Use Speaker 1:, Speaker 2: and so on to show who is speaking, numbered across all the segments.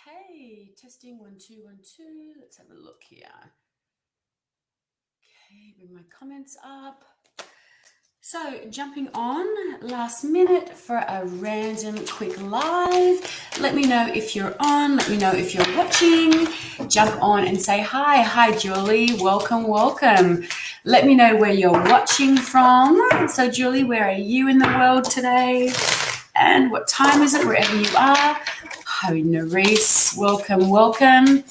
Speaker 1: Okay, testing 1 2 1 2. Let's have a look here. Okay, bring my comments up. So, jumping on last minute for a random quick live. Let me know if you're on. Let me know if you're watching. Jump on and say hi. Hi, Julie. Welcome, welcome. Let me know where you're watching from. So, Julie, where are you in the world today? And what time is it, wherever you are? Hi, Nerisse. Welcome, welcome.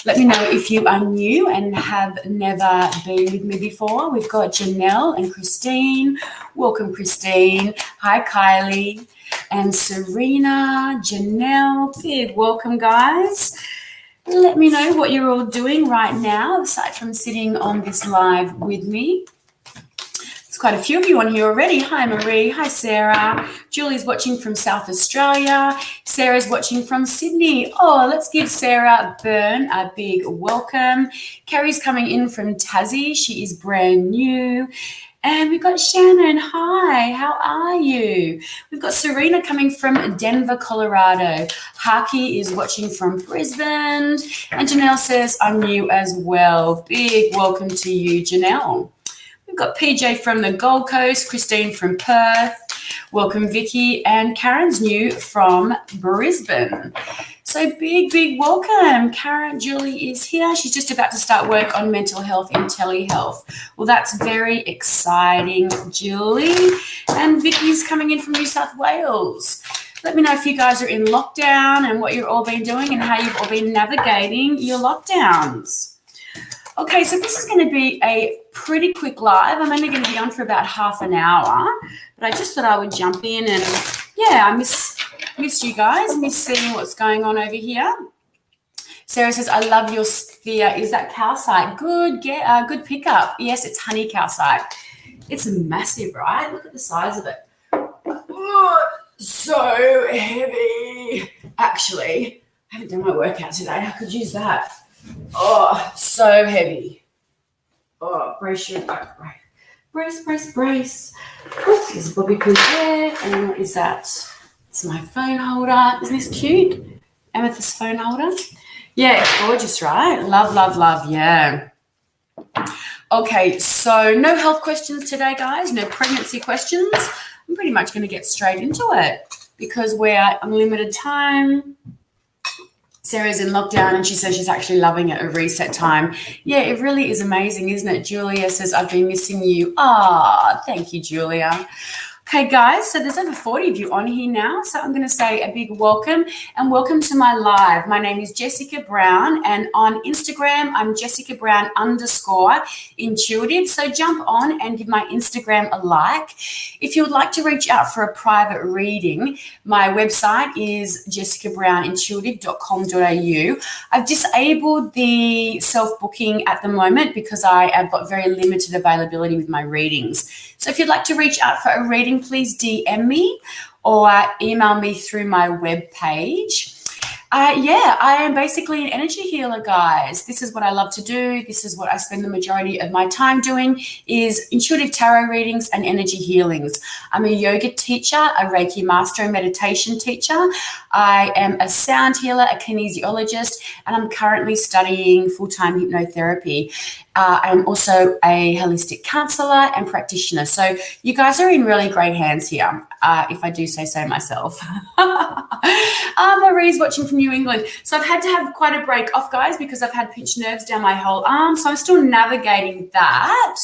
Speaker 1: Let me know if you are new and have never been with me before. We've got Janelle and Christine. Welcome, Christine. Hi, Kylie and Serena. Janelle, big welcome, guys. Let me know what you're all doing right now, aside from sitting on this live with me. There's quite a few of you on here already. Hi, Marie. Hi, Sarah. Julie's watching from South Australia. Sarah's watching from Sydney. Oh, let's give Sarah Byrne a big welcome. Carrie's coming in from Tassie. She is brand new. And we've got Shannon. Hi, how are you? We've got Serena coming from Denver, Colorado. Haki is watching from Brisbane. And Janelle says, I'm new as well. Big welcome to you, Janelle. We've got PJ from the Gold Coast, Christine from Perth. Welcome, Vicky. And Karen's new from Brisbane. So big welcome. Karen Julie is here. She's just about to start work on mental health and telehealth. Well, that's very exciting, Julie. And Vicky's coming in from New South Wales. Let me know if you guys are in lockdown and what you've all been doing and how you've all been navigating your lockdowns. Okay, so this is going to be a pretty quick live. I'm only going to be on for about half an hour, but I just thought I would jump in and, yeah, I miss you guys, miss seeing what's going on over here. Sarah says, I love your sphere. Is that calcite? Good pickup. Yes, it's honey calcite. It's massive, right? Look at the size of it. Oh, so heavy. Actually, I haven't done my workout today. I could use that. Oh, so heavy. Oh, brace your back. Brace. There's Bobby Poo there. And what is that? It's my phone holder. Isn't this cute? Amethyst phone holder. Yeah, it's gorgeous, right? Love. Yeah. Okay, so no health questions today, guys. No pregnancy questions. I'm pretty much going to get straight into it because we're at unlimited time. Sarah's in lockdown and she says she's actually loving it, a reset time. Yeah, it really is amazing, isn't it? Julia says, I've been missing you. Ah, thank you, Julia. Okay, guys, so there's over 40 of you on here now, so I'm going to say a big welcome and welcome to my live. My name is Jessica Brown, and on Instagram, I'm Jessica Brown _intuitive, so jump on and give my Instagram a like. If you would like to reach out for a private reading, my website is jessicabrown.intuitive.com.au. I've disabled the self-booking at the moment because I have got very limited availability with my readings. So if you'd like to reach out for a reading, please DM me or email me through my webpage. Yeah, I am basically an energy healer, guys. This is what I love to do. This is what I spend the majority of my time doing is intuitive tarot readings and energy healings. I'm a yoga teacher, a Reiki master, and meditation teacher. I am a sound healer, a kinesiologist, and I'm currently studying full-time hypnotherapy. I'm also a holistic counselor and practitioner. So you guys are in really great hands here, if I do say so myself. Marie's watching from New England. So I've had to have quite a break off, guys, because I've had pinched nerves down my whole arm. So I'm still navigating that.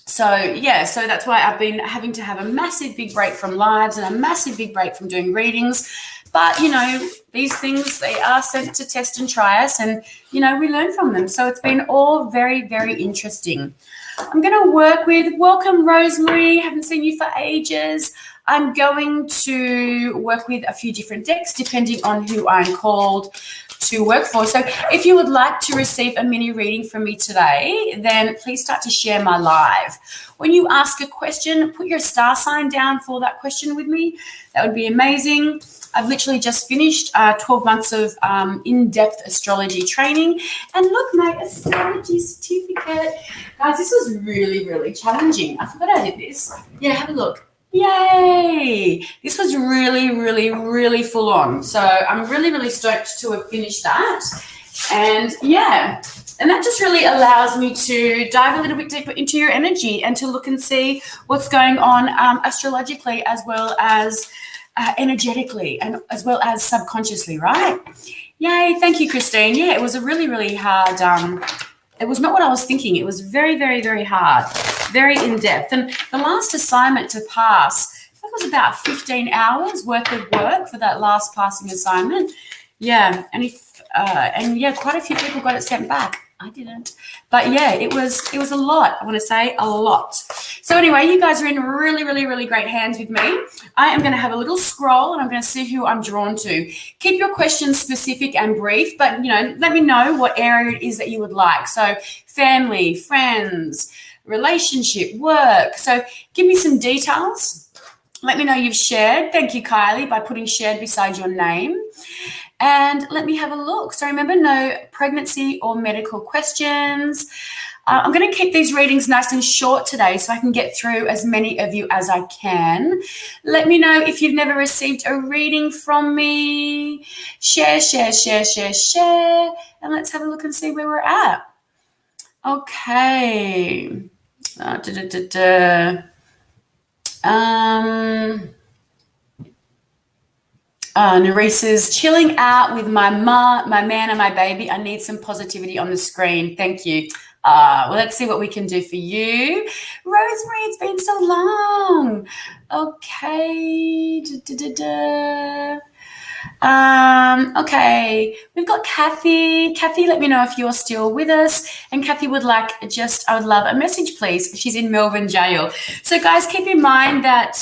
Speaker 1: So that's why I've been having to have a massive big break from lives and a massive big break from doing readings. But, you know, these things, they are sent to test and try us and, you know, we learn from them. So it's been all very, very interesting. I'm going to work with, welcome, Rosemary. Haven't seen you for ages. I'm going to work with a few different decks depending on who I'm called to work for. So if you would like to receive a mini reading from me today, then please start to share my live. When you ask a question, put your star sign down for that question with me. That would be amazing. I've literally just finished 12 months of in-depth astrology training. And look, my astrology certificate. Guys, this was really, really challenging. I forgot I did this. Yeah, have a look. Yay! This was really, really, really full on. So I'm really, really stoked to have finished that. And yeah, and that just really allows me to dive a little bit deeper into your energy and to look and see what's going on astrologically as well as energetically and as well as subconsciously, right? Yay, thank you, Christine. Yeah, it was a really, really hard, it was not what I was thinking. It was very, very, very hard, very in-depth. And the last assignment to pass, I think it was about 15 hours worth of work for that last passing assignment. Yeah, and quite a few people got it sent back. I didn't. But yeah, it was a lot. I want to say a lot. So anyway, you guys are in really, really, really great hands with me. I am going to have a little scroll and I'm going to see who I'm drawn to. Keep your questions specific and brief, but let me know what area it is that you would like. So family, friends, relationship, work. So give me some details. Let me know you've shared. Thank you, Kylie, by putting shared beside your name. And let me have a look. So remember, no pregnancy or medical questions. I'm going to keep these readings nice and short today so I can get through as many of you as I can. Let me know if you've never received a reading from me. Share, share, share, share, share. And let's have a look and see where we're at. Okay. Neresa's chilling out with my man and my baby. I need some positivity on the screen. Thank you. Well, let's see what we can do for you. Rosemary, it's been so long. Okay. Okay, we've got Kathy. Kathy, let me know if you're still with us. And Kathy would like I would love a message, please. She's in Melbourne jail. So guys, keep in mind that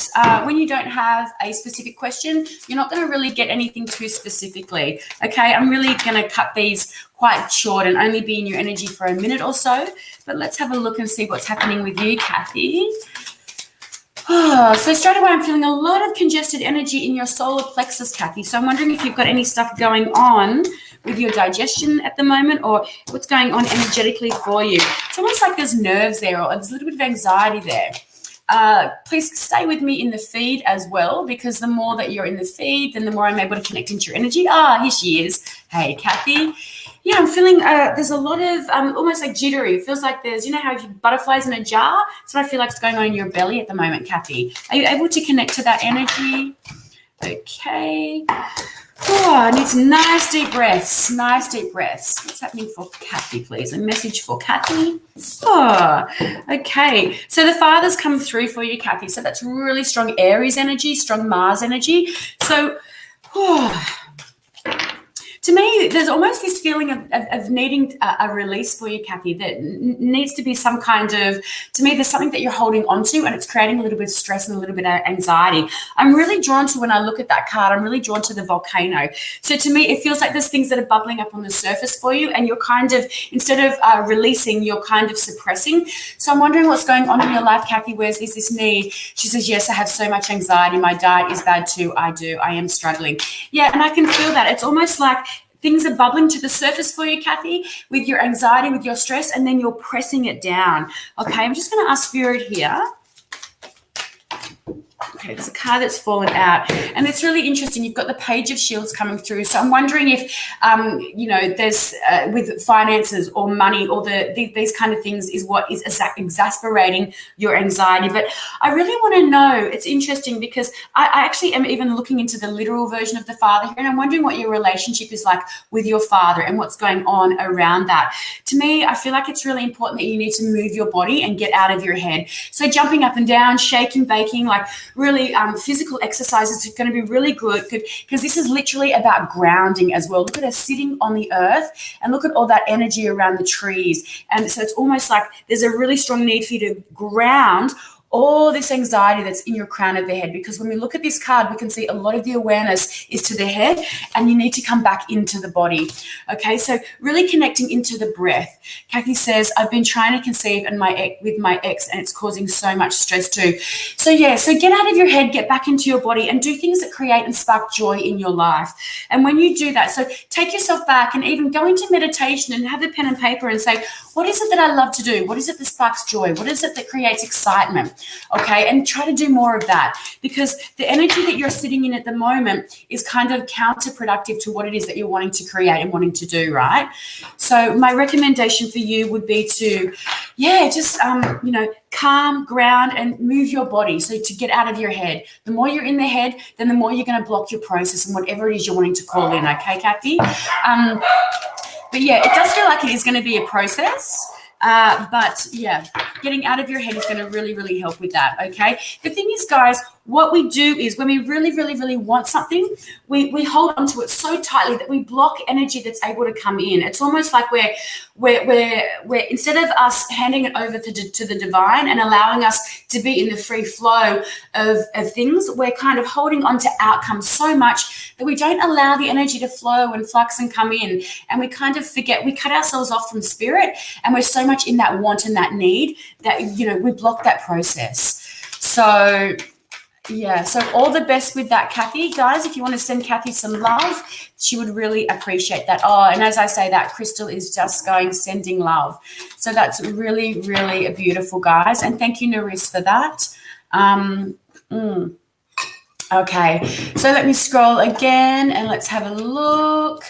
Speaker 1: when you don't have a specific question, you're not going to really get anything too specifically. Okay, I'm really going to cut these quite short and only be in your energy for a minute or so. But let's have a look and see what's happening with you, Kathy. So straight away, I'm feeling a lot of congested energy in your solar plexus, Kathy. So I'm wondering if you've got any stuff going on with your digestion at the moment or what's going on energetically for you. It's almost like there's nerves there or there's a little bit of anxiety there. Please stay with me in the feed as well, because the more that you're in the feed, then the more I'm able to connect into your energy. Here she is. Hey, Kathy. Yeah, I'm feeling there's a lot of almost like jittery. It feels like there's, how you have butterflies in a jar? That's what I feel like is going on in your belly at the moment, Kathy. Are you able to connect to that energy? Okay. I need some nice deep breaths. Nice deep breaths. What's happening for Kathy, please? A message for Kathy. Okay. So the Father's come through for you, Kathy. So that's really strong Aries energy, strong Mars energy. So, to me, there's almost this feeling of needing a release for you, Kathy, that needs to be some kind of, to me, there's something that you're holding onto and it's creating a little bit of stress and a little bit of anxiety. I'm really drawn to, when I look at that card, I'm really drawn to the volcano. So to me, it feels like there's things that are bubbling up on the surface for you and you're kind of, instead of releasing, you're kind of suppressing. So I'm wondering what's going on in your life, Kathy. Is this need? She says, yes, I have so much anxiety. My diet is bad too. I do. I am struggling. Yeah, and I can feel that. It's almost like things are bubbling to the surface for you, Kathy, with your anxiety, with your stress, and then you're pressing it down. Okay, I'm just going to ask Spirit here. Okay, there's a card that's fallen out. And it's really interesting. You've got the Page of Shields coming through. So I'm wondering if, there's with finances or money or these kind of things is what is exasperating your anxiety. But I really want to know, it's interesting because I actually am even looking into the literal version of the Father here. And I'm wondering what your relationship is like with your Father and what's going on around that. To me, I feel like it's really important that you need to move your body and get out of your head. So jumping up and down, shaking, baking, like really physical exercises are going to be really good because this is literally about grounding as well. Look at us sitting on the earth and look at all that energy around the trees. And so it's almost like there's a really strong need for you to ground all this anxiety that's in your crown of the head, because when we look at this card, we can see a lot of the awareness is to the head and you need to come back into the body. Okay, so really connecting into the breath. Kathy says, I've been trying to conceive with my ex and it's causing so much stress too. So yeah, so get out of your head, get back into your body and do things that create and spark joy in your life. And when you do that, so take yourself back and even go into meditation and have a pen and paper and say, What is it that I love to do? What is it that sparks joy? What is it that creates excitement? Okay, and try to do more of that, because the energy that you're sitting in at the moment is kind of counterproductive to what it is that you're wanting to create and wanting to do, right? So my recommendation for you would be to, just, calm, ground, and move your body. So to get out of your head. The more you're in the head, then the more you're going to block your process and whatever it is you're wanting to call in. Okay, Kathy? But yeah, it does feel like it is going to be a process. But yeah, getting out of your head is going to really, really help with that. Okay. The thing is, guys, what we do is when we really, really, really want something, we hold on to it so tightly that we block energy that's able to come in. It's almost like we're instead of us handing it over to the divine and allowing us to be in the free flow of things, we're kind of holding on to outcomes so much that we don't allow the energy to flow and flux and come in. And we kind of forget, we cut ourselves off from spirit, and we're so much in that want and that need that, we block that process. So yeah, so all the best with that, Kathy. Guys, if you want to send Kathy some love, she would really appreciate that. Oh, and as I say that, Crystal is just sending love. So that's really, really beautiful, guys. And thank you, Nerys, for that. Okay, so let me scroll again and let's have a look.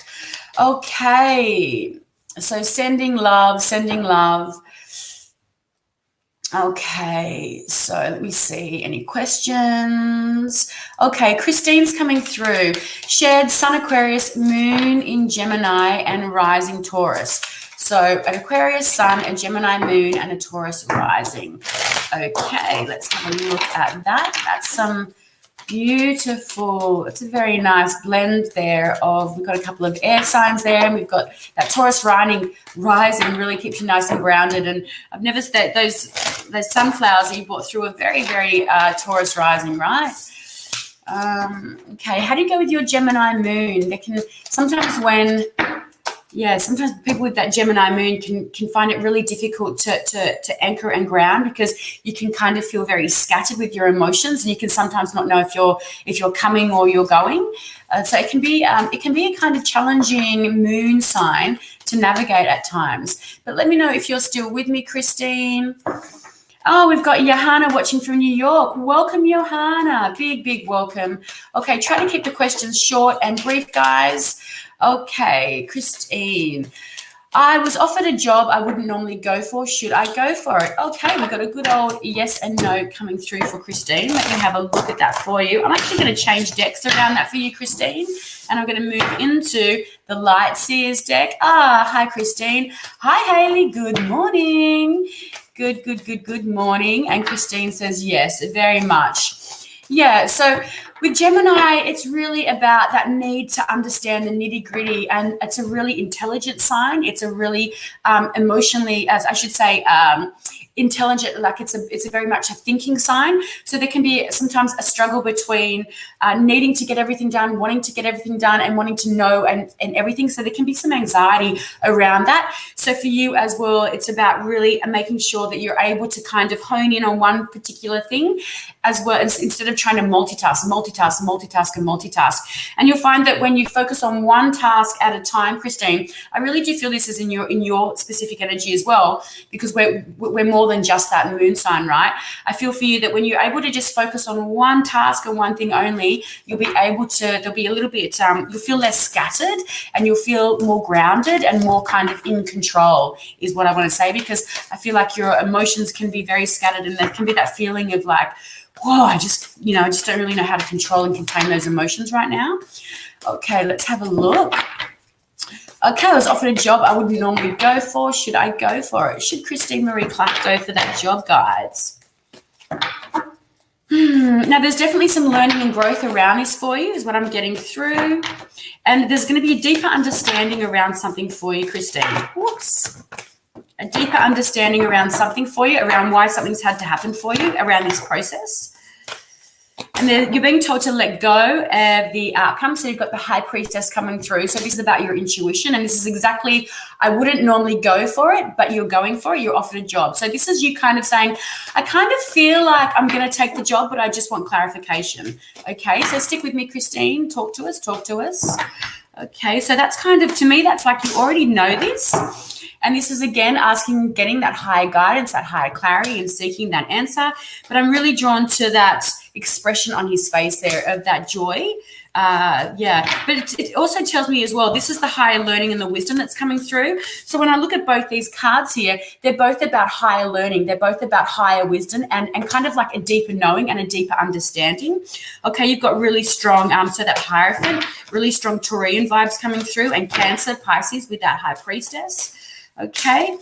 Speaker 1: Okay, so sending love. Okay, so let me see, any questions? Okay, Christine's coming through. Shared Sun Aquarius, Moon in Gemini and Rising Taurus. So an Aquarius Sun, a Gemini Moon and a Taurus Rising. Okay, let's have a look at that. That's some beautiful, it's a very nice blend there of, we've got a couple of air signs there, and we've got that Taurus rising really keeps you nice and grounded. And I've never said those sunflowers that you brought through are very, very Taurus rising, right? Okay, how do you go with your Gemini moon? They can sometimes sometimes people with that Gemini moon can find it really difficult to anchor and ground, because you can kind of feel very scattered with your emotions, and you can sometimes not know if you're coming or you're going. So it can be a kind of challenging moon sign to navigate at times. But let me know if you're still with me, Christine. Oh, we've got Johanna watching from New York. Welcome, Johanna. Big, big welcome. Okay, try to keep the questions short and brief, guys. Okay, Christine. I was offered a job I wouldn't normally go for. Should I go for it? Okay, we've got a good old yes and no coming through for Christine. Let me have a look at that for you. I'm actually going to change decks around that for you, Christine. And I'm going to move into the Light Seers deck. Hi, Christine. Hi, Haley. Good morning. Good morning. And Christine says yes, very much. Yeah, so with Gemini, it's really about that need to understand the nitty-gritty, and it's a really intelligent sign. It's a really emotionally, as I should say, intelligent, like it's a very much a thinking sign. So there can be sometimes a struggle between needing to get everything done, wanting to get everything done, and wanting to know and everything. So there can be some anxiety around that. So for you as well, it's about really making sure that you're able to kind of hone in on one particular thing as well, instead of trying to multitask. And you'll find that when you focus on one task at a time, Christine, I really do feel this is in your specific energy as well, because we're more than just that moon sign, right? I feel for you that when you're able to just focus on one task and one thing only, you'll be able to, there'll be a little bit, you'll feel less scattered, and you'll feel more grounded and more kind of in control is what I want to say, because I feel like your emotions can be very scattered, and there can be that feeling of like, whoa, I just don't really know how to control and contain those emotions right now. Okay, let's have a look. Okay, I was offered a job I wouldn't normally go for. Should I go for it? Should Christine Marie Clark go for that job, guys? Now, there's definitely some learning and growth around this for you, is what I'm getting through. And there's going to be a deeper understanding around something for you, Christine. Whoops. A deeper understanding around something for you, around why something's had to happen for you around this process. And then you're being told to let go of the outcome. So you've got the High Priestess coming through. So this is about your intuition. And this is exactly, I wouldn't normally go for it, but you're going for it. You're offered a job. So this is you kind of saying, I kind of feel like I'm going to take the job, but I just want clarification. Okay, so stick with me, Christine. Talk to us. Okay, so that's kind of, to me, that's like you already know this. And this is, again, getting that higher guidance, that higher clarity, and seeking that answer. But I'm really drawn to that expression on his face there of that joy. But it also tells me as well, this is the higher learning and the wisdom that's coming through. So when I look at both these cards here, they're both about higher learning. They're both about higher wisdom and kind of like a deeper knowing and a deeper understanding. Okay, you've got really strong, so that Hierophant, really strong Taurian vibes coming through, and Cancer, Pisces with that High Priestess. Okay,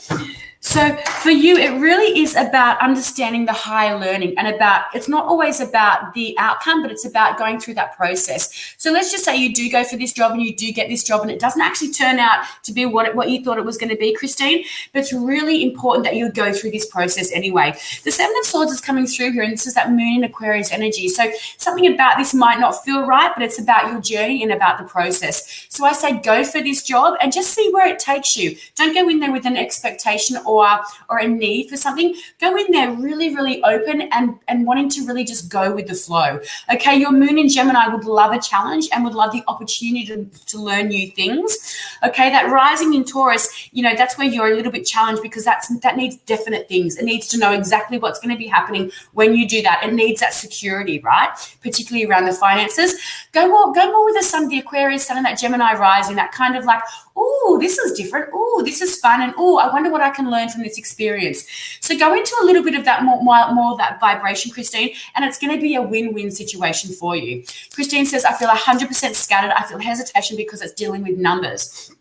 Speaker 1: so for you, it really is about understanding the higher learning and it's not always about the outcome, but it's about going through that process. So let's just say you do go for this job and you do get this job and it doesn't actually turn out to be what you thought it was going to be, Christine, but it's really important that you go through this process anyway. The Seven of Swords is coming through here, and this is that Moon in Aquarius energy. So something about this might not feel right, but it's about your journey and about the process. So I say go for this job and just see where it takes you. Don't go in there with an expectation or a need for something. Go in there really, really open and wanting to really just go with the flow. Okay, your Moon in Gemini would love a challenge and would love the opportunity to learn new things. Okay, that rising in Taurus, that's where you're a little bit challenged because that needs definite things. It needs to know exactly what's going to be happening when you do that. It needs that security, right? Particularly around the finances. Go more with the Sun, the Aquarius, Sun, and that Gemini rising, that kind of like, oh, this is different. Oh, this is fun. And oh, I wonder what I can learn from this experience. So go into a little bit of that more that vibration, Christine, and it's going to be a win-win situation for you. Christine says, I feel 100% scattered. I feel hesitation because it's dealing with numbers.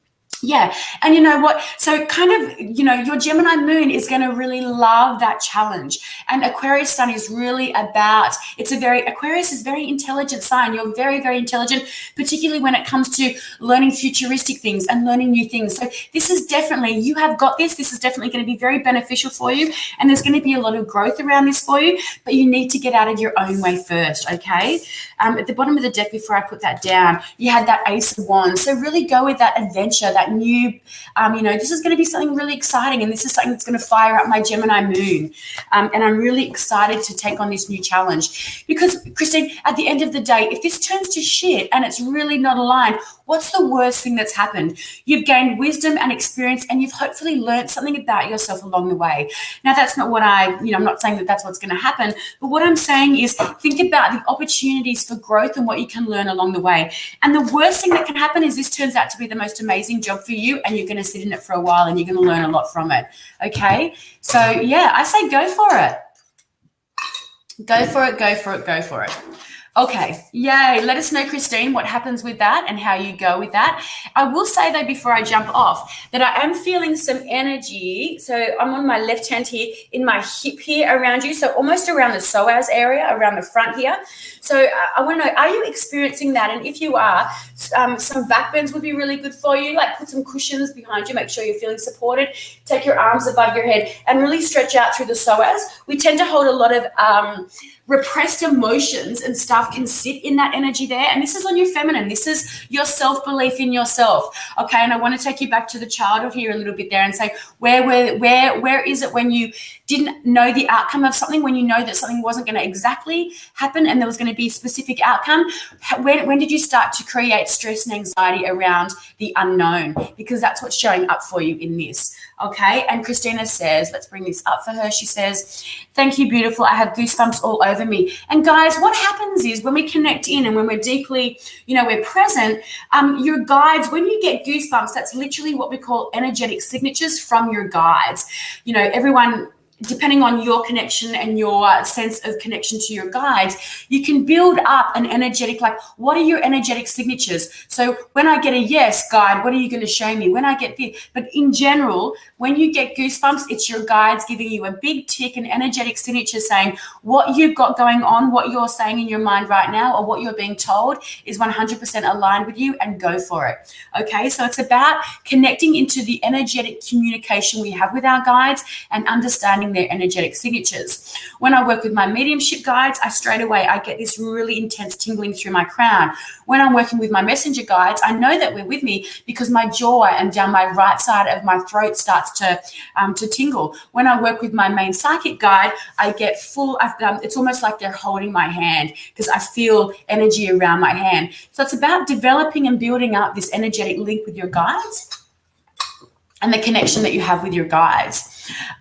Speaker 1: Yeah. And you know what? So kind of, your Gemini moon is going to really love that challenge. And Aquarius sun is really Aquarius is very intelligent sign. You're very, very intelligent, particularly when it comes to learning futuristic things and learning new things. So this is definitely, you have got this. This is definitely going to be very beneficial for you. And there's going to be a lot of growth around this for you, but you need to get out of your own way first. Okay. At the bottom of the deck, before I put that down, you had that Ace of Wands. So really go with that adventure, that new, this is going to be something really exciting, and this is something that's going to fire up my Gemini moon. And I'm really excited to take on this new challenge because, Christine, at the end of the day, if this turns to shit and it's really not aligned, what's the worst thing that's happened? You've gained wisdom and experience, and you've hopefully learned something about yourself along the way. Now, that's not what I'm not saying that that's what's going to happen, but what I'm saying is think about the opportunities for growth and what you can learn along the way. And the worst thing that can happen is this turns out to be the most amazing job for you, and you're going to sit in it for a while and you're going to learn a lot from it. Okay. So yeah, I say go for it. Go for it, go for it, go for it. Okay, yay. Let us know, Christine, what happens with that and how you go with that. I will say, though, before I jump off, that I am feeling some energy. So I'm on my left hand here, in my hip here around you, so almost around the psoas area, around the front here. So I want to know, are you experiencing that? And if you are, some back bends would be really good for you. Like put some cushions behind you, make sure you're feeling supported. Take your arms above your head and really stretch out through the psoas. We tend to hold a lot of repressed emotions and stuff can sit in that energy there. And this is on your feminine. This is your self-belief in yourself. Okay. And I want to take you back to the childhood here a little bit there and say, where is it when you didn't know the outcome of something, when you know that something wasn't going to exactly happen and there was going to be a specific outcome? When did you start to create stress and anxiety around the unknown? Because that's what's showing up for you in this. Okay. And Christina says, let's bring this up for her. She says, thank you, beautiful. I have goosebumps all over me. And guys, what happens is when we connect in and when we're deeply, we're present, your guides, when you get goosebumps, that's literally what we call energetic signatures from your guides. Everyone, depending on your connection and your sense of connection to your guides, you can build up an energetic, like, what are your energetic signatures? So when I get a yes, guide, what are you going to show me? When I get this, but in general, when you get goosebumps, it's your guides giving you a big tick, an energetic signature saying what you've got going on, what you're saying in your mind right now, or what you're being told is 100% aligned with you, and go for it. Okay, so it's about connecting into the energetic communication we have with our guides and understanding feeling their energetic signatures. When I work with my mediumship guides, I get this really intense tingling through my crown. When I'm working with my messenger guides, I know that we're with me because my jaw and down my right side of my throat starts to tingle. When I work with my main psychic guide, I get it's almost like they're holding my hand because I feel energy around my hand. So it's about developing and building up this energetic link with your guides and the connection that you have with your guides.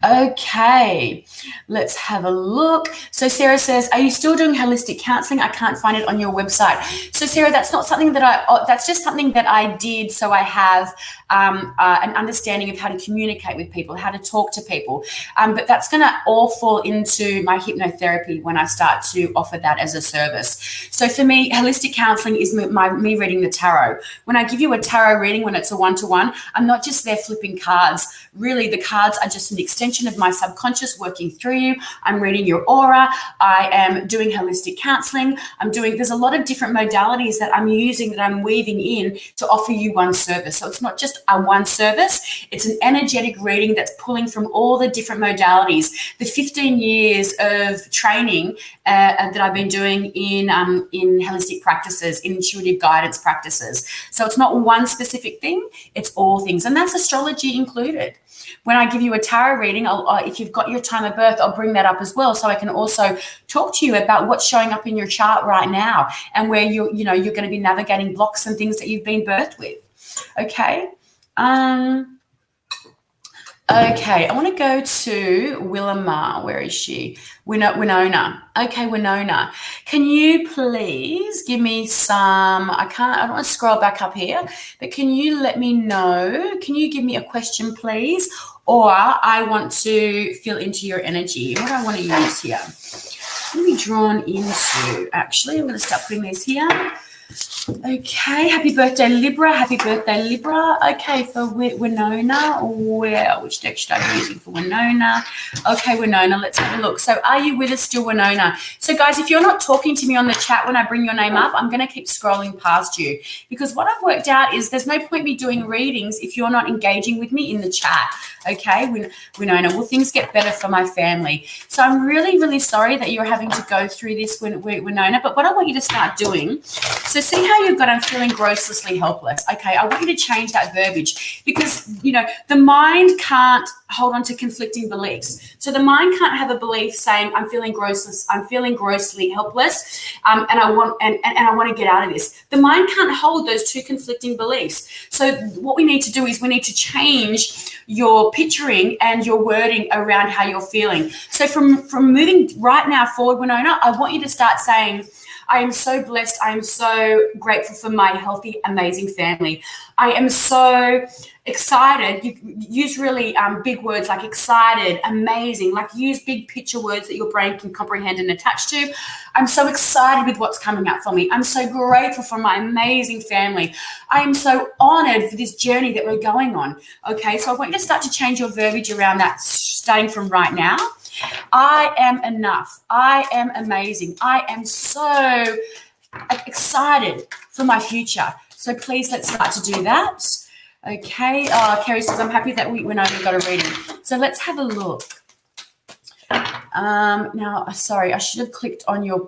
Speaker 1: Okay, let's have a look. So Sarah says, are you still doing holistic counseling? I can't find it on your website. So Sarah, that's not something that's just something that I did so I have an understanding of how to communicate with people, how to talk to people. But that's going to all fall into my hypnotherapy when I start to offer that as a service. So for me, holistic counseling is me reading the tarot. When I give you a tarot reading, when it's a one-to-one, I'm not just there flipping cards. Really, the cards are just an extension of my subconscious working through you. I'm reading your aura. I am doing holistic counseling. There's a lot of different modalities that I'm using, that I'm weaving in to offer you one service. So it's not just a one service. It's an energetic reading that's pulling from all the different modalities. The 15 years of training that I've been doing in holistic practices, in intuitive guidance practices. So it's not one specific thing. It's all things. And that's astrology included. When I give you a tarot reading, if you've got your time of birth, I'll bring that up as well, so I can also talk to you about what's showing up in your chart right now and where you're going to be navigating blocks and things that you've been birthed with. Okay. Okay, I want to go to Willamar. Where is she? Winona. Okay, Winona. Can you please give me some, I don't want to scroll back up here, but can you let me know, can you give me a question, please? Or I want to feel into your energy. What do I want to use here? Let me be drawn into, actually, I'm going to start putting these here. Okay, happy birthday, Libra. Happy birthday, Libra. Okay, for Winona, which deck should I be using for Winona? Okay, Winona, let's have a look. So are you with us still, Winona? So guys, if you're not talking to me on the chat when I bring your name up, I'm going to keep scrolling past you, because what I've worked out is there's no point me doing readings if you're not engaging with me in the chat. Okay, Winona, will things get better for my family? So I'm really, really sorry that you're having to go through this, Winona, but what I want you to start doing, so see how you've got, I'm feeling grossly helpless. Okay, I want you to change that verbiage, because, the mind can't hold on to conflicting beliefs. So the mind can't have a belief saying, I'm feeling grossly helpless, and I want to get out of this. The mind can't hold those two conflicting beliefs. So what we need to do is we need to change your picturing and your wording around how you're feeling. So from moving right now forward, Winona, I want you to start saying, I am so blessed. I am so grateful for my healthy, amazing family. I am so excited. You use really big words like excited, amazing, like use big picture words that your brain can comprehend and attach to. I'm so excited with what's coming up for me. I'm so grateful for my amazing family. I am so honored for this journey that we're going on. Okay, so I want you to start to change your verbiage around that, starting from right now. I am enough. I am amazing. I am so excited for my future. So please, let's start to do that. Okay. Kerry says, I'm happy that we only got a reading. So let's have a look. Now, sorry, I should have clicked on your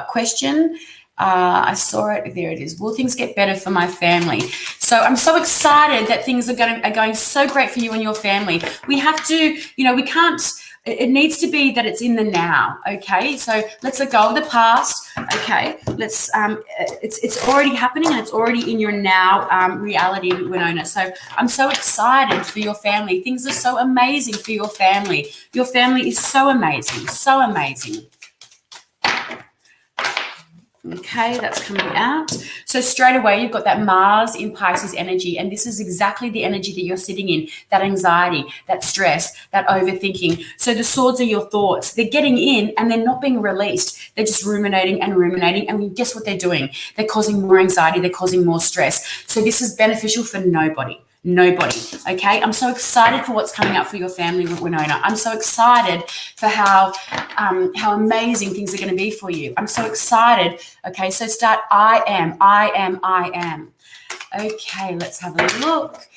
Speaker 1: question. I saw it. There it is. Will things get better for my family? So I'm so excited that things are going so great for you and your family. We have to, we can't, it needs to be that it's in the now. Okay. So let's let go of the past. Okay. Let's, it's already happening, and it's already in your now reality, Winona. So I'm so excited for your family. Things are so amazing for your family. Your family is so amazing. So amazing. Okay, that's coming out. So straight away, you've got that Mars in Pisces energy, and this is exactly the energy that you're sitting in, that anxiety, that stress, that overthinking. So the swords are your thoughts. They're getting in and they're not being released. They're just ruminating, and guess what they're doing? They're causing more anxiety. They're causing more stress. So this is beneficial for nobody. Okay, I'm so excited for what's coming up for your family, Winona. I'm so excited for how amazing things are going to be for you. I'm so excited. Okay, so start I am. Okay, let's have a look.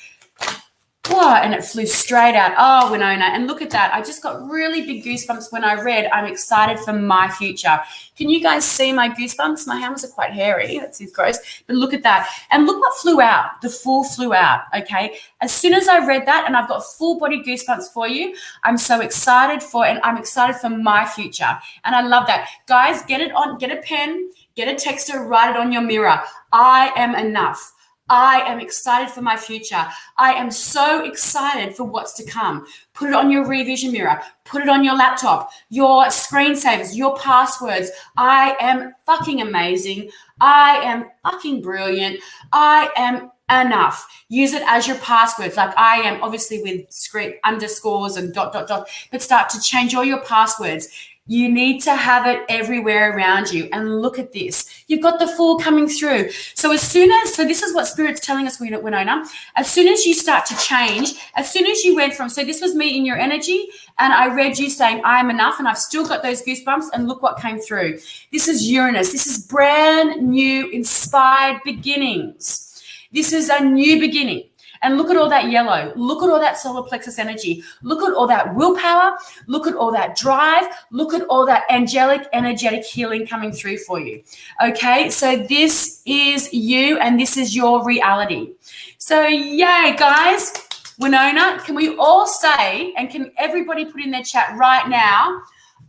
Speaker 1: Oh, and it flew straight out. Oh, Winona. And look at that. I just got really big goosebumps when I read, I'm excited for my future. Can you guys see my goosebumps? My hands are quite hairy. That seems gross. But look at that. And look what flew out. The full flew out, okay? As soon as I read that, and I've got full body goosebumps for you, I'm so excited and I'm excited for my future. And I love that. Guys, get a pen, get a texter, write it on your mirror. I am enough. I am excited for my future. I am so excited for what's to come. Put it on your rear vision mirror. Put it on your laptop, your screensavers, your passwords. I am fucking amazing. I am fucking brilliant. I am enough. Use it as your passwords. Like I am, obviously with script underscores and ... but start to change all your passwords. You need to have it everywhere around you. And look at this. You've got the full coming through. So this is what Spirit's telling us, Winona. As soon as you start to change, as soon as you went from, so this was me in your energy, and I read you saying, I am enough, and I've still got those goosebumps, and look what came through. This is Uranus. This is brand new, inspired beginnings. This is a new beginning. And look at all that yellow. Look at all that solar plexus energy. Look at all that willpower. Look at all that drive. Look at all that angelic, energetic healing coming through for you. Okay, so this is you and this is your reality. So yay, guys. Winona, can we all say, and can everybody put in their chat right now,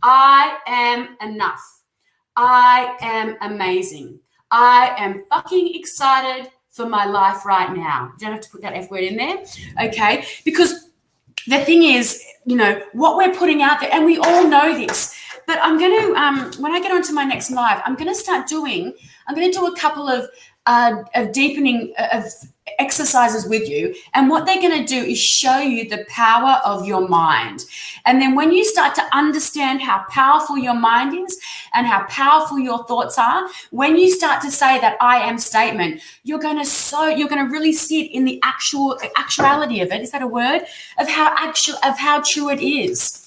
Speaker 1: I am enough. I am amazing. I am fucking excited for my life right now. You don't have to put that F word in there, okay? Because the thing is, what we're putting out there, and we all know this, but I'm going to, when I get onto my next live, I'm going to do a couple of deepening of exercises with you, and what they're going to do is show you the power of your mind. And then when you start to understand how powerful your mind is and how powerful your thoughts are, when you start to say that I am statement, you're going to really see it in the actuality of it. Is that a word? Of how true it is.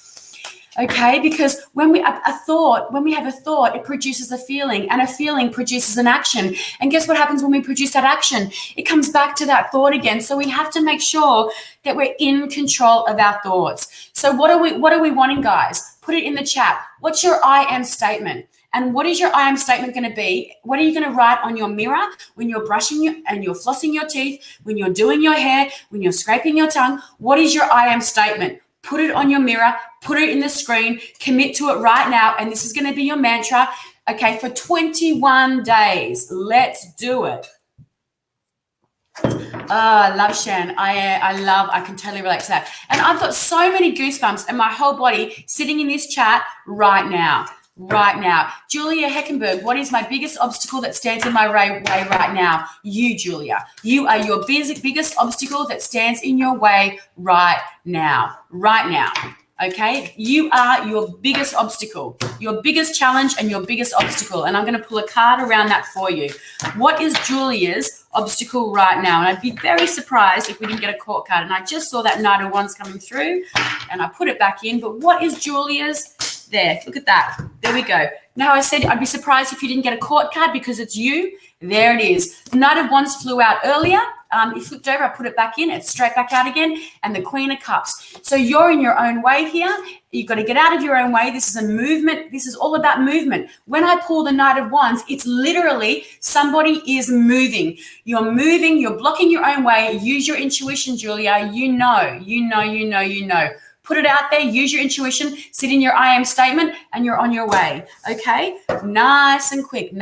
Speaker 1: Okay, because when we have a thought, it produces a feeling, and a feeling produces an action. And guess what happens when we produce that action? It comes back to that thought again. So we have to make sure that we're in control of our thoughts. So what are we wanting, guys? Put it in the chat. What's your I am statement? And what is your I am statement going to be? What are you going to write on your mirror when you're brushing and you're flossing your teeth, when you're doing your hair, when you're scraping your tongue? What is your I am statement? Put it on your mirror, put it in the screen, commit to it right now. And this is going to be your mantra, okay, for 21 days. Let's do it. I love Shan. I can totally relate to that. And I've got so many goosebumps and my whole body sitting in this chat right now. Right now. Julia Heckenberg, what is my biggest obstacle that stands in my way right now? You, Julia. You are your biggest obstacle that stands in your way right now. Right now. Okay? You are your biggest obstacle, your biggest challenge and your biggest obstacle. And I'm going to pull a card around that for you. What is Julia's obstacle right now? And I'd be very surprised if we didn't get a court card. And I just saw that Knight of Wands coming through and I put it back in. But what is Julia's? There, look at that. There we go. Now I said I'd be surprised if you didn't get a court card because it's you. There it is. The Knight of Wands flew out earlier. It flipped over. I put it back in. It's straight back out again. And the Queen of Cups. So you're in your own way here. You've got to get out of your own way. This is a movement. This is all about movement. When I pull the Knight of Wands, it's literally somebody is moving. You're moving. You're blocking your own way. Use your intuition, Julia. You know. Put it out there, use your intuition, sit in your I am statement, and you're on your way, okay? Nice and quick.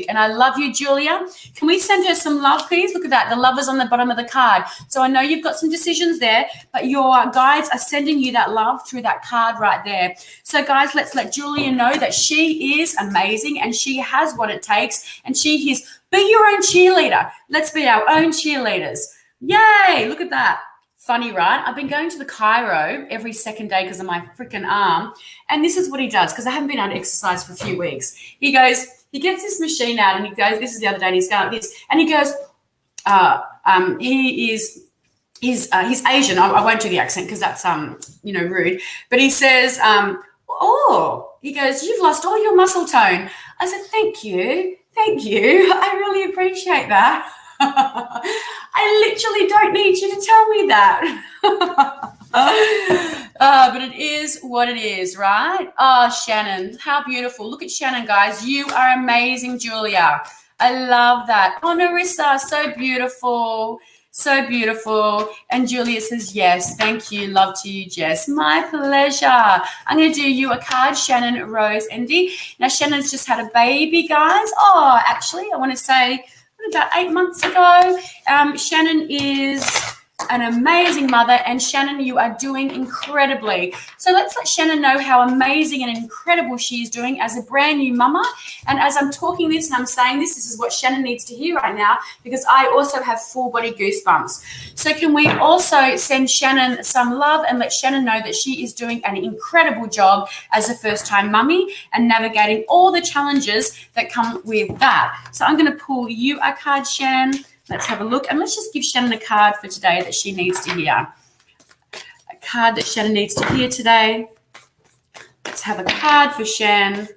Speaker 1: And I love you, Julia. Can we send her some love, please? Look at that. The love is on the bottom of the card. So I know you've got some decisions there, but your guides are sending you that love through that card right there. So, guys, let's let Julia know that she is amazing and she has what it takes, and she is, be your own cheerleader. Let's be our own cheerleaders. Yay, look at that. Funny, right? I've been going to the chiro every second day because of my freaking arm. And this is what he does, because I haven't been able to exercise for a few weeks. He gets this machine out and he goes, this is the other day, and he's going like this. And he goes, he's Asian. I won't do the accent because that's, rude. But he says, he goes, you've lost all your muscle tone. I said, thank you. I really appreciate that. I literally don't need you to tell me that. But it is what it is, right? Oh, Shannon, how beautiful. Look at Shannon, guys. You are amazing, Julia. I love that. Oh, Narissa, so beautiful. So beautiful. And Julia says, yes, thank you. Love to you, Jess. My pleasure. I'm going to do you a card, Shannon, Rose, Indy. Now, Shannon's just had a baby, guys. Oh, actually, I want to say about 8 months ago. Shannon is an amazing mother, and Shannon, you are doing incredibly. So let's let Shannon know how amazing and incredible she is doing as a brand new mama. And as I'm talking this and I'm saying this is what Shannon needs to hear right now, because I also have full body goosebumps. So can we also send Shannon some love and let Shannon know that she is doing an incredible job as a first-time mummy and navigating all the challenges that come with that. So I'm going to pull you a card, Shan. Let's have a look, and let's just give Shannon a card for today that she needs to hear. A card that Shannon needs to hear today. Let's have a card for Shan.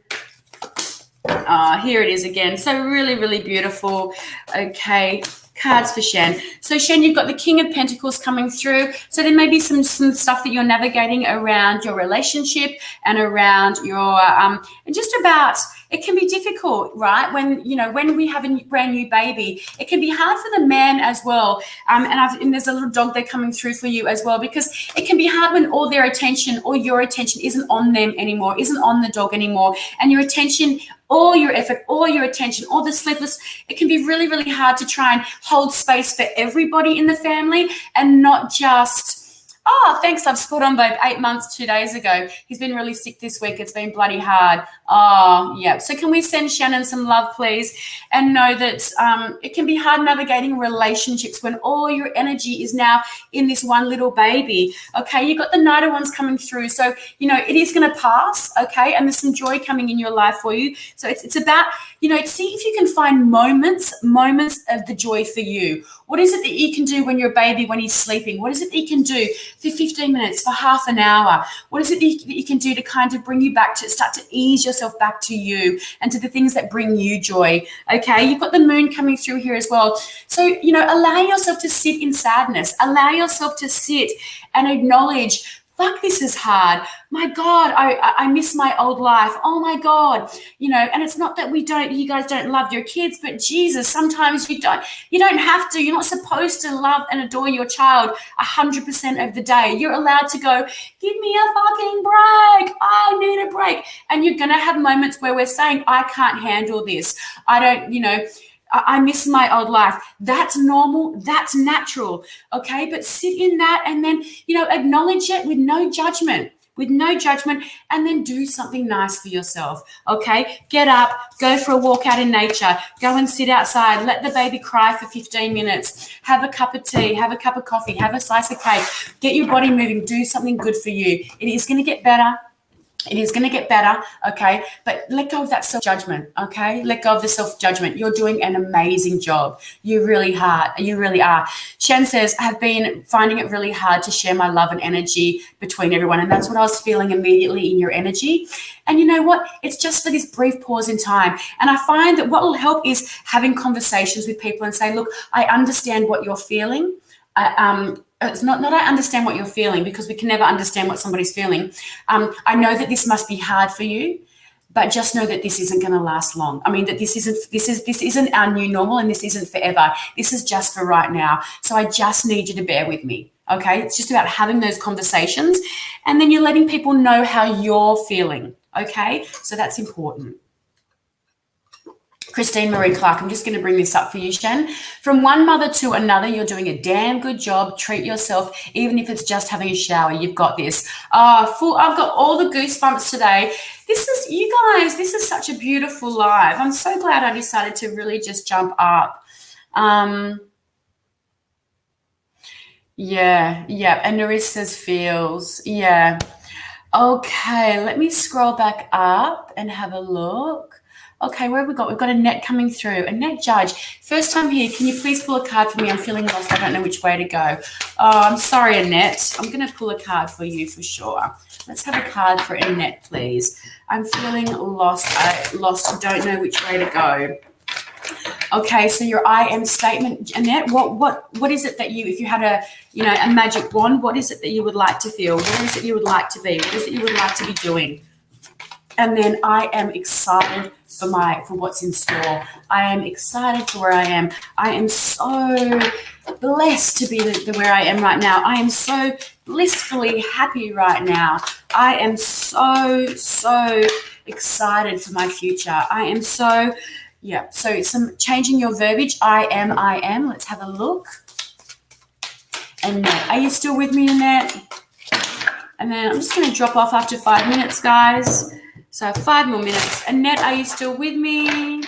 Speaker 1: Here it is again. So really, really beautiful. Okay, cards for Shan. So Shan, you've got the King of Pentacles coming through. So there may be some stuff that you're navigating around your relationship and around your and just about. It can be difficult, right? When we have a brand new baby, it can be hard for the man as well. And there's a little dog there coming through for you as well, because it can be hard when all their attention or your attention isn't on them anymore, isn't on the dog anymore, and your attention, all your effort, all your attention, all the sleepless, it can be really, really hard to try and hold space for everybody in the family and not just, oh, thanks, I've spot on, babe. 8 months, 2 days ago. He's been really sick this week. It's been bloody hard. Oh, yeah. So can we send Shannon some love, please? And know that it can be hard navigating relationships when all your energy is now in this one little baby. Okay, you've got the Knight of Wands coming through. So, it is going to pass, okay? And there's some joy coming in your life for you. So it's about, see if you can find moments of the joy for you. What is it that you can do when you're a baby, when he's sleeping? What is it that you can do for 15 minutes, for half an hour? What is it that you can do to kind of bring you back to start to ease yourself back to you and to the things that bring you joy? Okay, you've got the moon coming through here as well. So, allow yourself to sit in sadness. Allow yourself to sit and acknowledge, fuck, this is hard. My God, I miss my old life. Oh my God. And it's not that you guys don't love your kids, but Jesus, sometimes you don't have to. You're not supposed to love and adore your child 100% of the day. You're allowed to go, give me a fucking break. I need a break. And you're going to have moments where we're saying, I can't handle this. I miss my old life. That's normal. That's natural. Okay. But sit in that and then, acknowledge it with no judgment. And then do something nice for yourself. Okay. Get up, go for a walk out in nature, go and sit outside, let the baby cry for 15 minutes, have a cup of tea, have a cup of coffee, have a slice of cake, get your body moving, do something good for you. It is going to get better. It is going to get better, okay? But let go of that self-judgment, okay? Let go of the self-judgment. You're doing an amazing job. You really are. Shan says, I have been finding it really hard to share my love and energy between everyone. And that's what I was feeling immediately in your energy. And you know what? It's just for this brief pause in time. And I find that what will help is having conversations with people and say, look, I understand what you're feeling. It's not I understand what you're feeling, because we can never understand what somebody's feeling. I know that this must be hard for you, but just know that this isn't going to last long. I mean, that this isn't our new normal, and this isn't forever. This is just for right now. So I just need you to bear with me. Okay. It's just about having those conversations, and then you're letting people know how you're feeling. Okay. So that's important. Christine Marie Clark, I'm just going to bring this up for you, Shan. From one mother to another, you're doing a damn good job. Treat yourself, even if it's just having a shower. You've got this. I've got all the goosebumps today. This is such a beautiful live. I'm so glad I decided to really just jump up. Yeah. And Nerissa says feels. Yeah. Okay, let me scroll back up and have a look. Okay, where have we got? We've got Annette coming through. Annette Judge, first time here. Can you please pull a card for me? I'm feeling lost. I don't know which way to go. Oh, I'm sorry, Annette. I'm going to pull a card for you for sure. Let's have a card for Annette, please. I'm feeling lost. I don't know which way to go. Okay, so your I am statement, Annette, what is it that you, if you had a magic wand, what is it that you would like to feel? What is it you would like to be? What is it you would like to be doing? And then I am excited for what's in store. I am excited for where I am. I am so blessed to be where I am right now. I am so blissfully happy right now. I am so excited for my future. I am so some changing your verbiage. I am. Let's have a look. Annette, are you still with me, Annette? And then I'm just going to drop off after 5 minutes, guys. So 5 more minutes. Annette, are you still with me?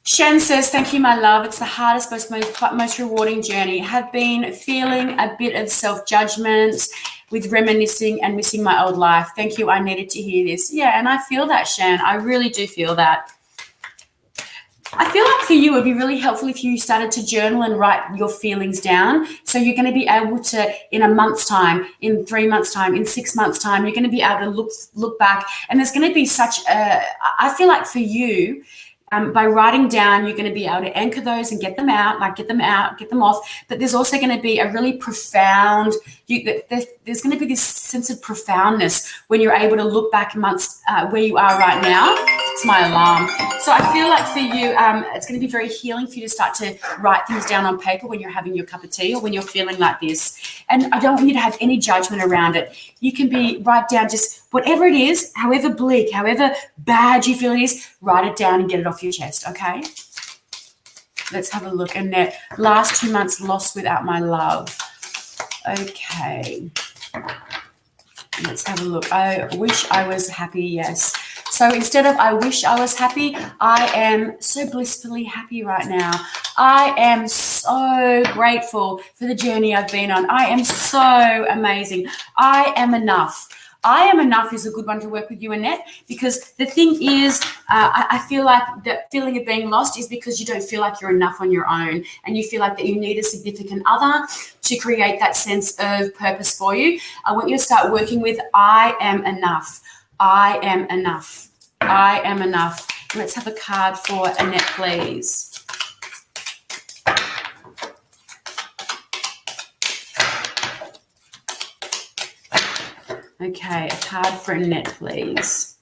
Speaker 1: Shen says, thank you, my love. It's the hardest, most rewarding journey. Have been feeling a bit of self-judgment with reminiscing and missing my old life. Thank you. I needed to hear this. Yeah, and I feel that, Shen. I really do feel that. I feel like for you, it would be really helpful if you started to journal and write your feelings down. So you're going to be able to, in a month's time, in 3 months' time, in 6 months' time, you're going to be able to look back. And there's going to be I feel like for you, by writing down, you're going to be able to anchor those and get them out, get them off. But there's also going to be a really profound, there's going to be this sense of profoundness when you're able to look back months where you are right now. It's my alarm. So I feel like for you, it's going to be very healing for you to start to write things down on paper when you're having your cup of tea or when you're feeling like this. And I don't want you to have any judgment around it. You can write down just whatever it is, however bleak, however bad you feel it is, write it down and get it off your chest, okay? Let's have a look. And the last 2 months lost without my love. Okay. Let's have a look. I wish I was happy, yes. So instead of I wish I was happy, I am so blissfully happy right now. I am so grateful for the journey I've been on. I am so amazing. I am enough. I am enough is a good one to work with you, Annette, because the thing is, I feel like the feeling of being lost is because you don't feel like you're enough on your own and you feel like that you need a significant other to create that sense of purpose for you. I want you to start working with I am enough. I am enough. I am enough. Let's have a card for Annette, please. Okay, a card for Annette, please.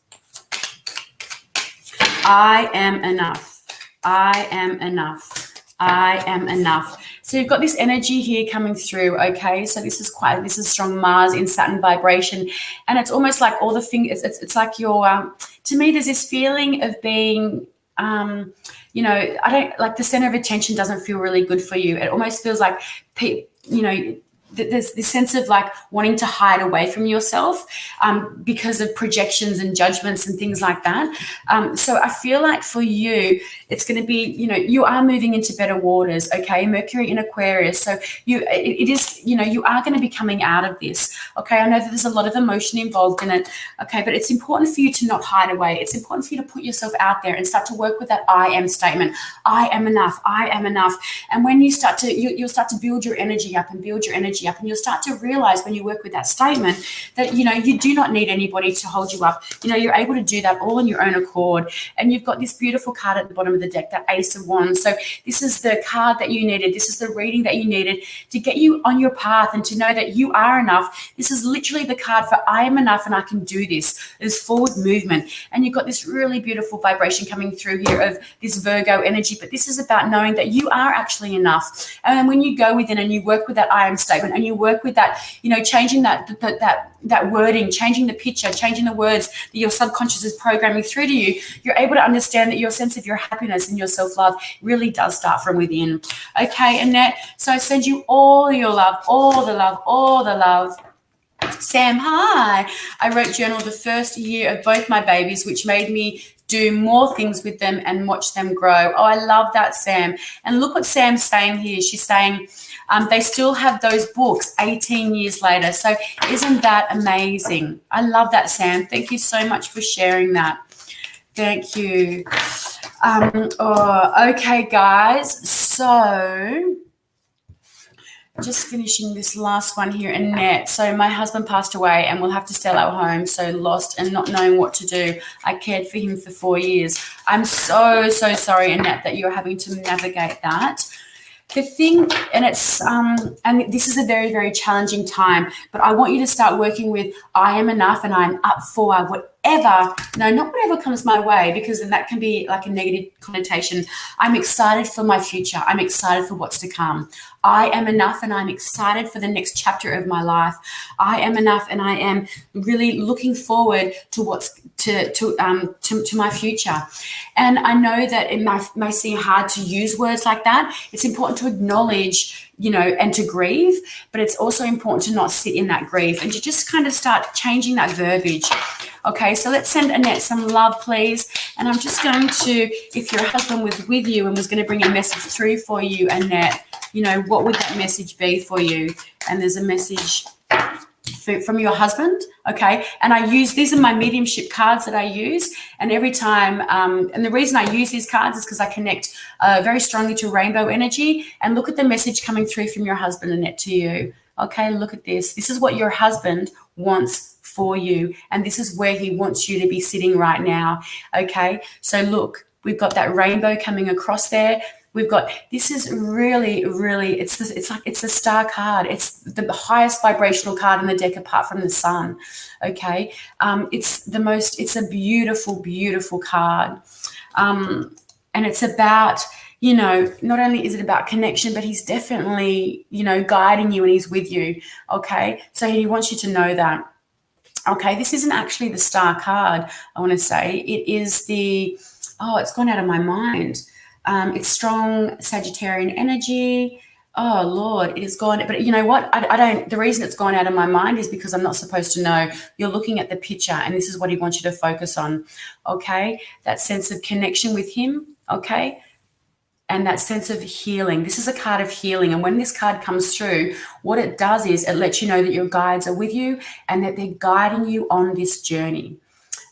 Speaker 1: I am enough. I am enough. I am enough. So you've got this energy here coming through, okay? So this is strong Mars in Saturn vibration. And it's almost like all the things, it's like to me, there's this feeling of being, I don't, like the center of attention doesn't feel really good for you. It almost feels like, there's this sense of like wanting to hide away from yourself because of projections and judgments and things like that. So I feel like for you, it's going to be, you are moving into better waters, okay? Mercury in Aquarius. So you are going to be coming out of this, okay? I know that there's a lot of emotion involved in it, okay? But it's important for you to not hide away. It's important for you to put yourself out there and start to work with that I am statement. I am enough. I am enough. And when you start to, you'll start to build your energy up and build your energy up, and you'll start to realize when you work with that statement that you do not need anybody to hold you up. You're able to do that all on your own accord. And you've got this beautiful card at the bottom of the deck, that Ace of Wands. So this is the card that you needed. This is the reading that you needed to get you on your path and to know that you are enough. This is literally the card for I am enough and I can do this. There's forward movement. And you've got this really beautiful vibration coming through here of this Virgo energy. But this is about knowing that you are actually enough. And then when you go within and you work with that I am statement and you work with that, changing that wording, changing the picture, changing the words that your subconscious is programming through to you, you're able to understand that your sense of your happiness and your self-love really does start from within. Okay, Annette, so I send you all your love, all the love, all the love. Sam, hi. I wrote journal the first year of both my babies, which made me do more things with them and watch them grow. Oh, I love that, Sam. And look what Sam's saying here. She's saying they still have those books 18 years later. So isn't that amazing? I love that, Sam. Thank you so much for sharing that. Thank you. Okay, guys. So just finishing this last one here, Annette. So my husband passed away and we'll have to sell our home. So lost and not knowing what to do. I cared for him for 4 years. I'm so sorry, Annette, that you're having to navigate that. The thing, and it's, and this is a very, very challenging time, but I want you to start working with, I am enough and I'm up for whatever, no, not whatever comes my way, because then that can be like a negative connotation. I'm excited for my future. I'm excited for what's to come. I am enough and I'm excited for the next chapter of my life. I am enough and I am really looking forward to what's to my future. And I know that it may seem hard to use words like that. It's important to acknowledge, and to grieve, but it's also important to not sit in that grief and to just kind of start changing that verbiage. Okay, so let's send Annette some love, please. And I'm just going to, if your husband was with you and was going to bring a message through for you, Annette, what would that message be for you? And there's a message from your husband, okay? And these are my mediumship cards that I use, and every time, and the reason I use these cards is because I connect very strongly to rainbow energy. And look at the message coming through from your husband, Annette, to you. Okay, look at this. This is what your husband wants for you, and this is where he wants you to be sitting right now, okay? So look, we've got that rainbow coming across there. We've got, this is really, really, it's the star card. It's the highest vibrational card in the deck apart from the sun, okay? It's a beautiful, beautiful card. And it's about, not only is it about connection, but he's definitely, guiding you and he's with you, okay? So he wants you to know that. Okay, this isn't actually the star card, I want to say. It is it's gone out of my mind. It's strong Sagittarian energy. Oh, Lord, it is gone. But you know what? The reason it's gone out of my mind is because I'm not supposed to know. You're looking at the picture and this is what he wants you to focus on, okay? That sense of connection with him, okay? And that sense of healing. This is a card of healing. And when this card comes through, what it does is it lets you know that your guides are with you and that they're guiding you on this journey.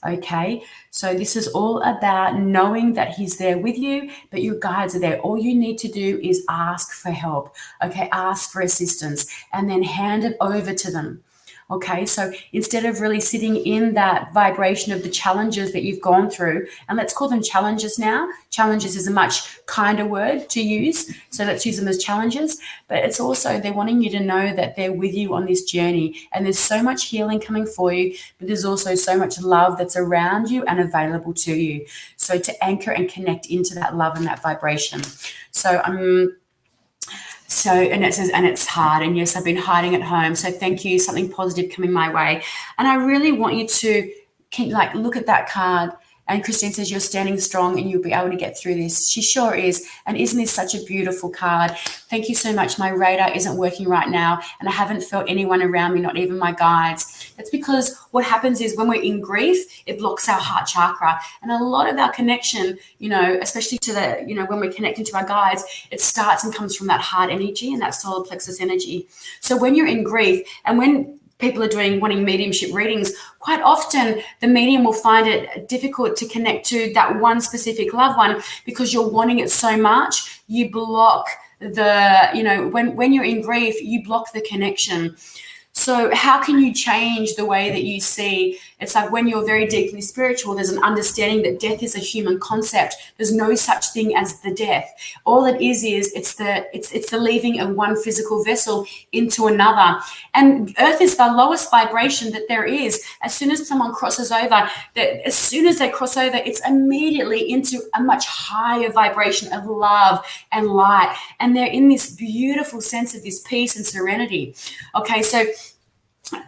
Speaker 1: Okay, so this is all about knowing that he's there with you, but your guides are there. All you need to do is ask for help, okay, ask for assistance, and then hand it over to them. Okay, so instead of really sitting in that vibration of the challenges that you've gone through, and let's call them challenges now. Challenges is a much kinder word to use, so let's use them as challenges. But it's also, they're wanting you to know that they're with you on this journey, and there's so much healing coming for you, but there's also so much love that's around you and available to you. So to anchor and connect into that love and that vibration. And it says, and it's hard. And yes, I've been hiding at home. So thank you. Something positive coming my way. And I really want you to look at that card. And Christine says, you're standing strong and you'll be able to get through this. She sure is. And isn't this such a beautiful card? Thank you so much. My radar isn't working right now. And I haven't felt anyone around me, not even my guides. That's because what happens is when we're in grief, it blocks our heart chakra. And a lot of our connection, especially to when we're connecting to our guides, it starts and comes from that heart energy and that solar plexus energy. So when you're in grief and when people are wanting mediumship readings, quite often the medium will find it difficult to connect to that one specific loved one because you're wanting it so much. You block when you're in grief, you block the connection. So how can you change the way that you see? It's like when you're very deeply spiritual, there's an understanding that death is a human concept. There's no such thing as the death. All it is it's the leaving of one physical vessel into another. And Earth is the lowest vibration that there is. As soon as someone crosses over, it's immediately into a much higher vibration of love and light. And they're in this beautiful sense of this peace and serenity. Okay, so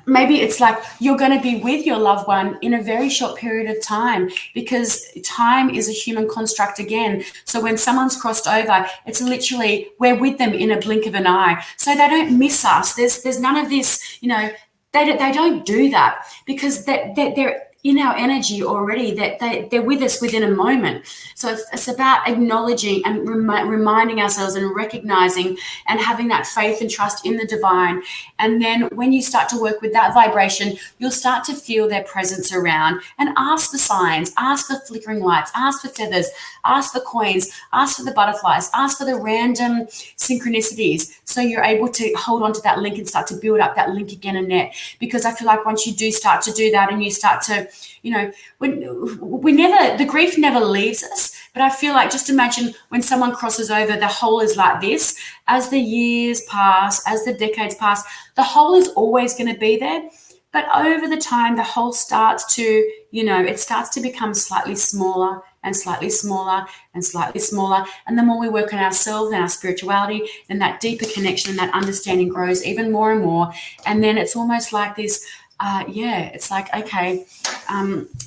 Speaker 1: maybe it's like you're going to be with your loved one in a very short period of time because time is a human construct again. So when someone's crossed over, it's literally we're with them in a blink of an eye. So they don't miss us. There's none of this, they don't do that because they're in our energy already, that they're with us within a moment. So it's about acknowledging and reminding ourselves and recognizing and having that faith and trust in the divine. And then when you start to work with that vibration, you'll start to feel their presence around, and ask the signs, ask the flickering lights, ask for feathers, ask for coins, ask for the butterflies, ask for the random synchronicities. So you're able to hold on to that link and start to build up that link again, Annette. Because I feel like once you do start to do that, and you start to, the grief never leaves us. But I feel like, just imagine when someone crosses over, the hole is like this. As the years pass, as the decades pass, the hole is always going to be there. But over the time, the hole starts to, it starts to become slightly smaller and slightly smaller and slightly smaller. And the more we work on ourselves and our spirituality, then that deeper connection and that understanding grows even more and more. And then it's almost like this, it's like, okay,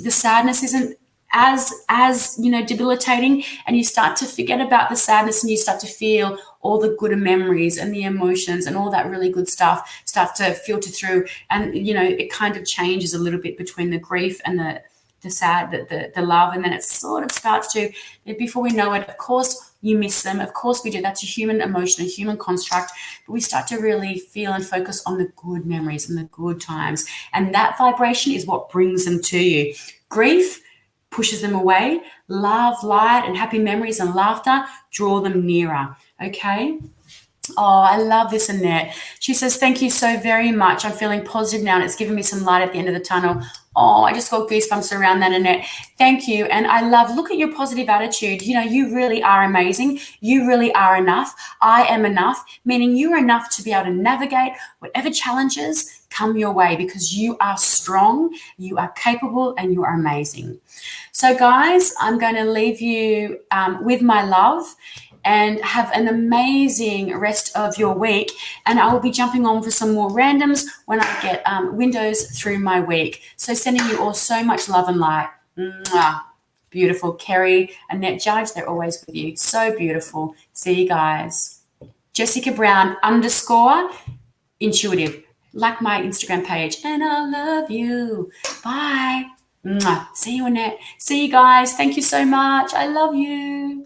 Speaker 1: the sadness isn't as debilitating, and you start to forget about the sadness, and you start to feel all the good memories and the emotions and all that really good stuff start to filter through. And it kind of changes a little bit between the grief and the sad, the love, and then it sort of starts to, before we know it, of course you miss them, of course we do, that's a human emotion, a human construct, but we start to really feel and focus on the good memories and the good times, and that vibration is what brings them to you. Grief pushes them away. Love, light, and happy memories and laughter draw them nearer. Okay. Oh, I love this, Annette. She says, thank you so very much. I'm feeling positive now, and it's given me some light at the end of the tunnel. Oh, I just got goosebumps around that, Annette. Thank you. And I look at your positive attitude. You really are amazing. You really are enough. I am enough, meaning you are enough to be able to navigate whatever challenges come your way, because you are strong, you are capable, and you are amazing. So guys, I'm going to leave you with my love, and have an amazing rest of your week. And I will be jumping on for some more randoms when I get windows through my week. So sending you all so much love and light. Mwah. Beautiful. Kerry, Annette Judge, they're always with you. So beautiful. See you guys. Jessica Brown _intuitive. Like my Instagram page. And I love you. Bye. Mwah. See you, Annette. See you guys. Thank you so much. I love you.